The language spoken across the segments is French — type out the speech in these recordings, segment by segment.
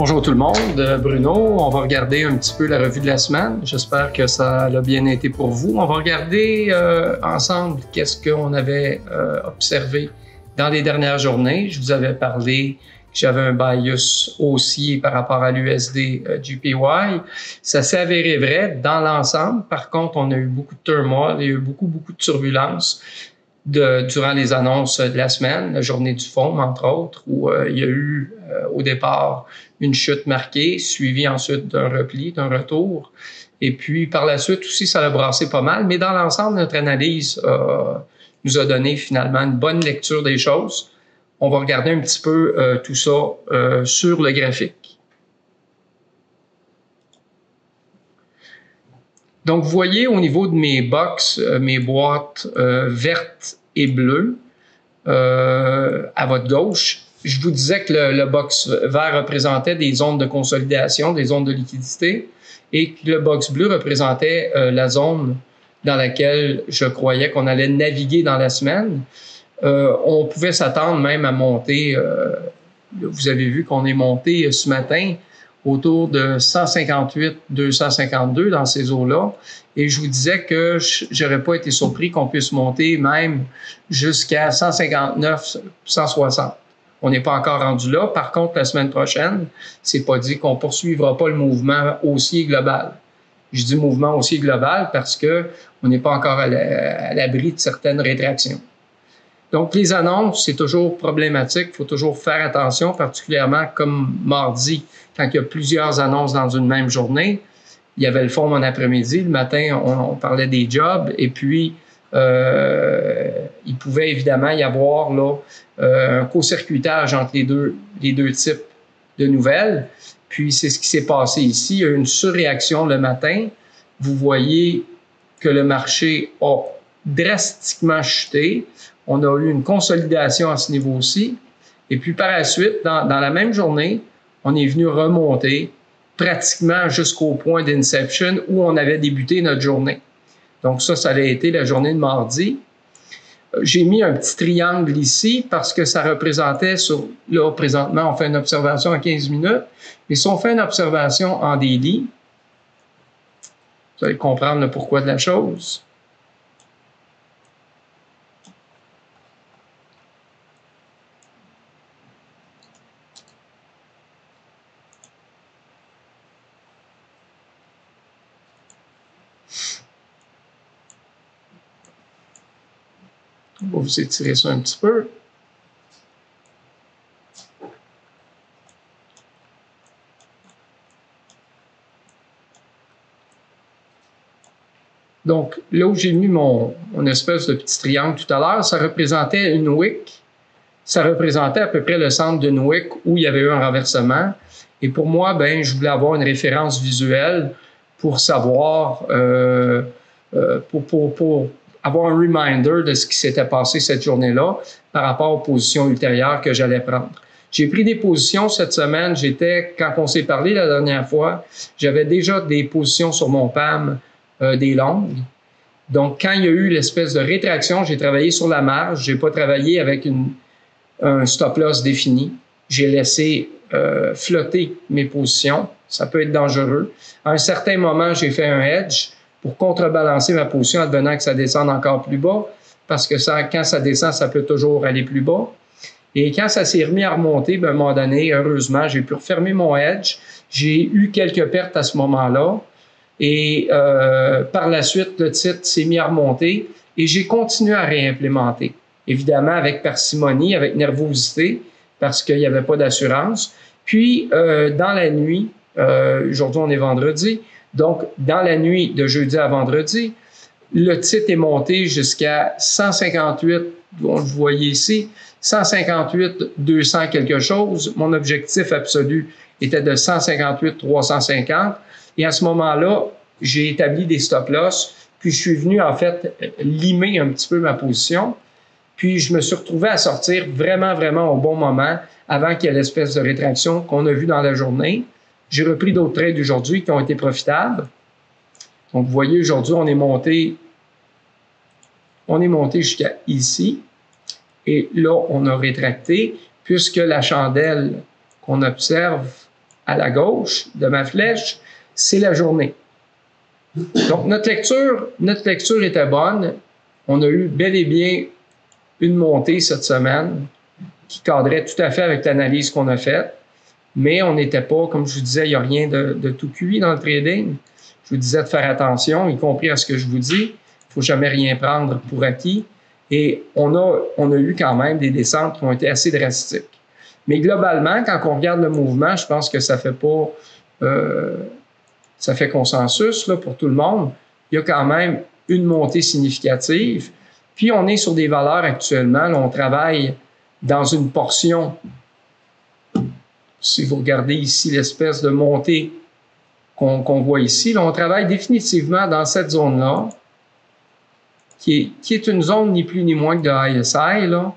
Bonjour tout le monde, Bruno. On va regarder un petit peu la revue de la semaine. J'espère que ça a bien été pour vous. On va regarder ensemble qu'est-ce qu'on avait observé dans les dernières journées. Je vous avais parlé que j'avais un bias haussier par rapport à l'USD JPY. Ça s'est avéré vrai dans l'ensemble. Par contre, on a eu beaucoup de turmoil, il y a eu beaucoup de turbulences durant les annonces de la semaine, la journée du FOMC, entre autres, où il y a eu au départ une chute marquée, suivie ensuite d'un repli, d'un retour. Et puis, par la suite aussi, ça a brassé pas mal. Mais dans l'ensemble, notre analyse nous a donné finalement une bonne lecture des choses. On va regarder un petit peu tout ça sur le graphique. Donc, vous voyez au niveau de mes box, mes boîtes vertes et bleues à votre gauche, je vous disais que le box vert représentait des zones de consolidation, des zones de liquidité, et que le box bleu représentait la zone dans laquelle je croyais qu'on allait naviguer dans la semaine. On pouvait s'attendre même à monter, vous avez vu qu'on est monté ce matin autour de 158, 252 dans ces eaux-là. Et je vous disais que j'aurais pas été surpris qu'on puisse monter même jusqu'à 159, 160. On n'est pas encore rendu là. Par contre, la semaine prochaine, c'est pas dit qu'on poursuivra pas le mouvement haussier global. Je dis mouvement haussier global parce que on n'est pas encore à l'abri de certaines rétractions. Donc, les annonces, c'est toujours problématique. Il faut toujours faire attention, particulièrement comme mardi, quand il y a plusieurs annonces dans une même journée. Il y avait le FOMC en après-midi. Le matin, on parlait des jobs. Et puis, il pouvait évidemment y avoir là, un court-circuitage entre les deux types de nouvelles. Puis, c'est ce qui s'est passé ici. Il y a eu une surréaction le matin. Vous voyez que le marché a drastiquement chuté. On a eu une consolidation à ce niveau-ci. Et puis, par la suite, dans la même journée, on est venu remonter pratiquement jusqu'au point d'inception où on avait débuté notre journée. Donc, ça a été la journée de mardi. J'ai mis un petit triangle ici parce que ça représentait là, présentement, on fait une observation à 15 minutes. Mais si on fait une observation en daily, vous allez comprendre le pourquoi de la chose. On va vous étirer ça un petit peu. Donc, là où j'ai mis mon espèce de petit triangle tout à l'heure, ça représentait une wick. Ça représentait à peu près le centre d'une wick où il y avait eu un renversement. Et pour moi, ben, je voulais avoir une référence visuelle pour savoir, pour avoir un reminder de ce qui s'était passé cette journée-là par rapport aux positions ultérieures que j'allais prendre. J'ai pris des positions cette semaine. Quand on s'est parlé la dernière fois, j'avais déjà des positions sur mon PAM, des longues. Donc, quand il y a eu l'espèce de rétraction, j'ai travaillé sur la marge. J'ai pas travaillé avec un stop-loss défini. J'ai laissé flotter mes positions. Ça peut être dangereux. À un certain moment, j'ai fait un hedge pour contrebalancer ma position advenant que ça descende encore plus bas, parce que quand ça descend, ça peut toujours aller plus bas. Et quand ça s'est remis à remonter, ben, à un moment donné, heureusement, j'ai pu refermer mon hedge. J'ai eu quelques pertes à ce moment-là. Et par la suite, le titre s'est mis à remonter et j'ai continué à réimplémenter. Évidemment, avec parcimonie, avec nervosité, parce qu'il n'y avait pas d'assurance. Puis, dans la nuit, aujourd'hui on est vendredi, donc dans la nuit de jeudi à vendredi, le titre est monté jusqu'à 158, vous voyez ici, 158 200 quelque chose. Mon objectif absolu était de 158 350. Et à ce moment-là, j'ai établi des stop-loss, puis je suis venu en fait limer un petit peu ma position. Puis je me suis retrouvé à sortir vraiment au bon moment avant qu'il y ait l'espèce de rétraction qu'on a vue dans la journée. J'ai repris d'autres trades aujourd'hui qui ont été profitables. Donc vous voyez, aujourd'hui, on est monté jusqu'à ici. Et là, on a rétracté puisque la chandelle qu'on observe à la gauche de ma flèche, c'est la journée. Donc, notre lecture était bonne. On a eu bel et bien une montée cette semaine qui cadrait tout à fait avec l'analyse qu'on a faite. Mais on n'était pas, comme je vous disais, il n'y a rien de tout cuit dans le trading. Je vous disais de faire attention, y compris à ce que je vous dis. Il ne faut jamais rien prendre pour acquis. Et on a eu quand même des descentes qui ont été assez drastiques. Mais globalement, quand on regarde le mouvement, je pense que ça fait pas... ça fait consensus là, pour tout le monde. Il y a quand même une montée significative. Puis on est sur des valeurs actuellement. Là, on travaille dans une portion... Si vous regardez ici l'espèce de montée qu'on voit ici, là, on travaille définitivement dans cette zone-là, qui est une zone ni plus ni moins que de ISI. Là.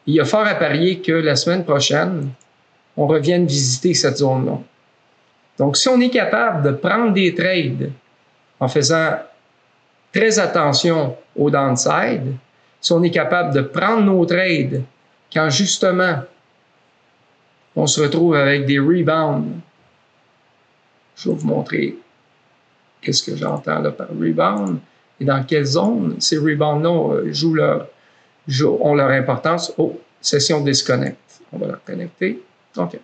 Il y a fort à parier que la semaine prochaine, on revienne visiter cette zone-là. Donc, si on est capable de prendre des trades en faisant très attention au downside, si on est capable de prendre nos trades quand justement on se retrouve avec des rebounds. Je vais vous montrer qu'est-ce que j'entends là par rebound et dans quelle zone ces rebounds-là ont leur importance. Oh, session disconnect. On va la reconnecter. OK.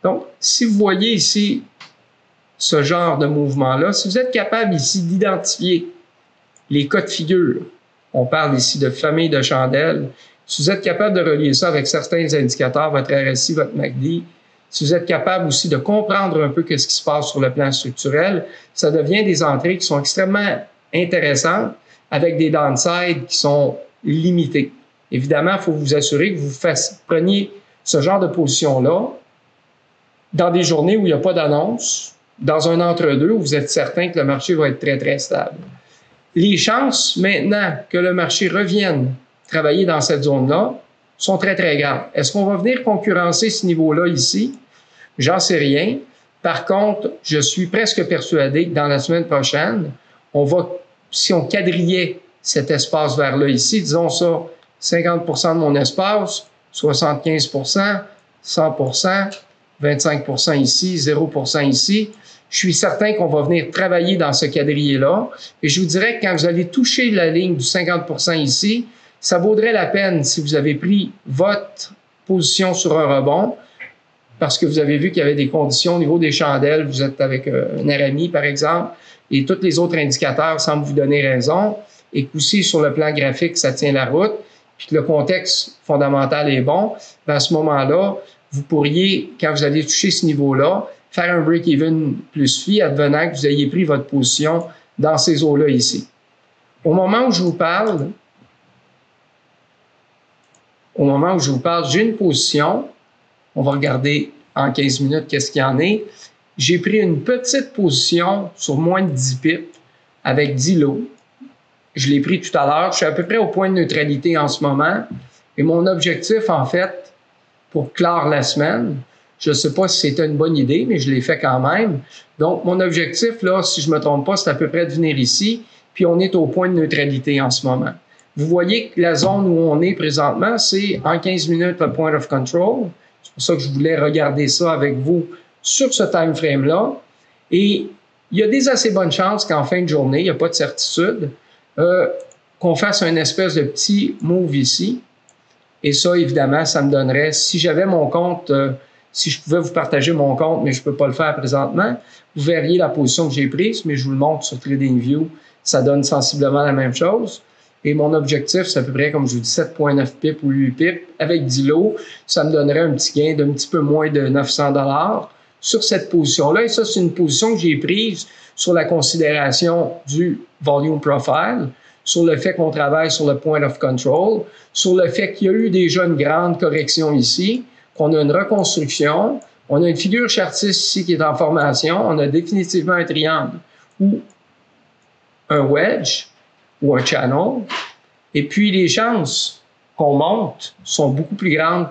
Donc, si vous voyez ici ce genre de mouvement-là, si vous êtes capable ici d'identifier les cas de figure, on parle ici de famille de chandelles, si vous êtes capable de relier ça avec certains indicateurs, votre RSI, votre MACD, si vous êtes capable aussi de comprendre un peu ce qui se passe sur le plan structurel, ça devient des entrées qui sont extrêmement intéressantes avec des downsides qui sont limités. Évidemment, il faut vous assurer que vous preniez ce genre de position-là dans des journées où il n'y a pas d'annonce, dans un entre-deux où vous êtes certain que le marché va être très, très stable. Les chances maintenant que le marché revienne travailler dans cette zone-là sont très, très grandes. Est-ce qu'on va venir concurrencer ce niveau-là ici? J'en sais rien. Par contre, je suis presque persuadé que dans la semaine prochaine, si on quadrillait cet espace vers là ici, disons ça, 50% de mon espace, 75%, 100%, 25% ici, 0% ici, je suis certain qu'on va venir travailler dans ce quadrillé-là. Et je vous dirais que quand vous allez toucher la ligne du 50% ici, ça vaudrait la peine si vous avez pris votre position sur un rebond, parce que vous avez vu qu'il y avait des conditions au niveau des chandelles, vous êtes avec un RMI par exemple, et tous les autres indicateurs semblent vous donner raison, et qu'aussi sur le plan graphique, ça tient la route, puis que le contexte fondamental est bon, à ce moment-là, vous pourriez, quand vous allez toucher ce niveau-là, faire un break-even plus phi, advenant que vous ayez pris votre position dans ces eaux-là ici. Au moment où je vous parle, j'ai une position. On va regarder en 15 minutes qu'est-ce qu'il y en est. J'ai pris une petite position sur moins de 10 pips avec 10 lots. Je l'ai pris tout à l'heure. Je suis à peu près au point de neutralité en ce moment. Et mon objectif, en fait, pour clore la semaine, je ne sais pas si c'était une bonne idée, mais je l'ai fait quand même. Donc, mon objectif, là, si je ne me trompe pas, c'est à peu près de venir ici. Puis, on est au point de neutralité en ce moment. Vous voyez que la zone où on est présentement, c'est en 15 minutes le point of control. C'est pour ça que je voulais regarder ça avec vous sur ce time frame-là. Et il y a des assez bonnes chances qu'en fin de journée, il n'y a pas de certitude, qu'on fasse un espèce de petit move ici. Et ça, évidemment, ça me donnerait, si j'avais mon compte, si je pouvais vous partager mon compte, mais je ne peux pas le faire présentement, vous verriez la position que j'ai prise, mais je vous le montre sur TradingView, ça donne sensiblement la même chose. Et mon objectif, c'est à peu près, comme je vous dis, 7,9 pips ou 8 pips. Avec 10 lots, ça me donnerait un petit gain d'un petit peu moins de 900 $ sur cette position-là. Et ça, c'est une position que j'ai prise sur la considération du volume profile, sur le fait qu'on travaille sur le point of control, sur le fait qu'il y a eu déjà une grande correction ici, qu'on a une reconstruction, on a une figure chartiste ici qui est en formation, on a définitivement un triangle ou un wedge, ou un channel, et puis les chances qu'on monte sont beaucoup plus grandes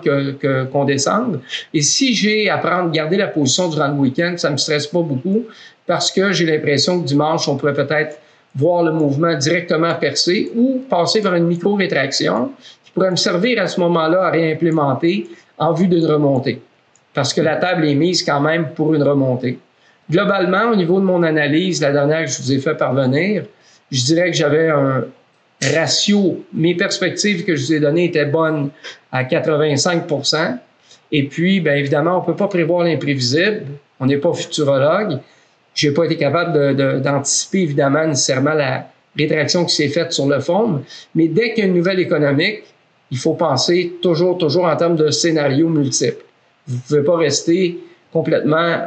qu'on descende. Et si j'ai à garder la position durant le week-end, ça ne me stresse pas beaucoup parce que j'ai l'impression que dimanche, on pourrait peut-être voir le mouvement directement percer ou passer vers une micro-rétraction qui pourrait me servir à ce moment-là à réimplémenter en vue d'une remontée. parce que la table est mise quand même pour une remontée. Globalement, au niveau de mon analyse, la dernière que je vous ai fait parvenir, je dirais que j'avais un ratio, mes perspectives que je vous ai données étaient bonnes à 85 %. Et puis, bien évidemment, on ne peut pas prévoir l'imprévisible. On n'est pas futurologue. Je n'ai pas été capable d'anticiper, évidemment, nécessairement la rétraction qui s'est faite sur le fonds. Mais dès qu'il y a une nouvelle économique, il faut penser toujours en termes de scénarios multiples. Vous ne pouvez pas rester complètement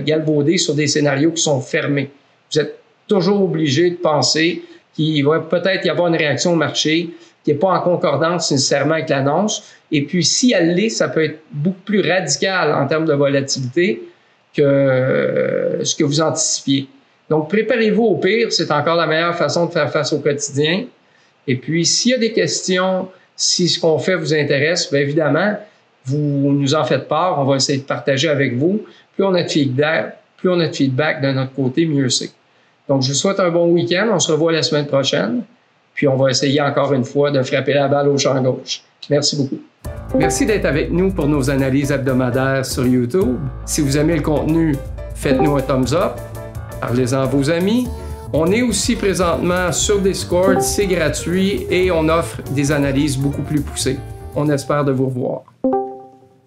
galvaudé sur des scénarios qui sont fermés. Vous êtes toujours obligé de penser qu'il va peut-être y avoir une réaction au marché qui n'est pas en concordance nécessairement avec l'annonce. Et puis, si elle l'est, ça peut être beaucoup plus radical en termes de volatilité que ce que vous anticipiez. Donc, préparez-vous au pire. C'est encore la meilleure façon de faire face au quotidien. Et puis, s'il y a des questions, si ce qu'on fait vous intéresse, bien évidemment, vous nous en faites part. On va essayer de partager avec vous. Plus on a de feedback de notre côté, mieux c'est. Donc, je vous souhaite un bon week-end. On se revoit la semaine prochaine. Puis, on va essayer encore une fois de frapper la balle au champ gauche. Merci beaucoup. Merci d'être avec nous pour nos analyses hebdomadaires sur YouTube. Si vous aimez le contenu, faites-nous un thumbs up. Parlez-en à vos amis. On est aussi présentement sur Discord, c'est gratuit et on offre des analyses beaucoup plus poussées. On espère de vous revoir.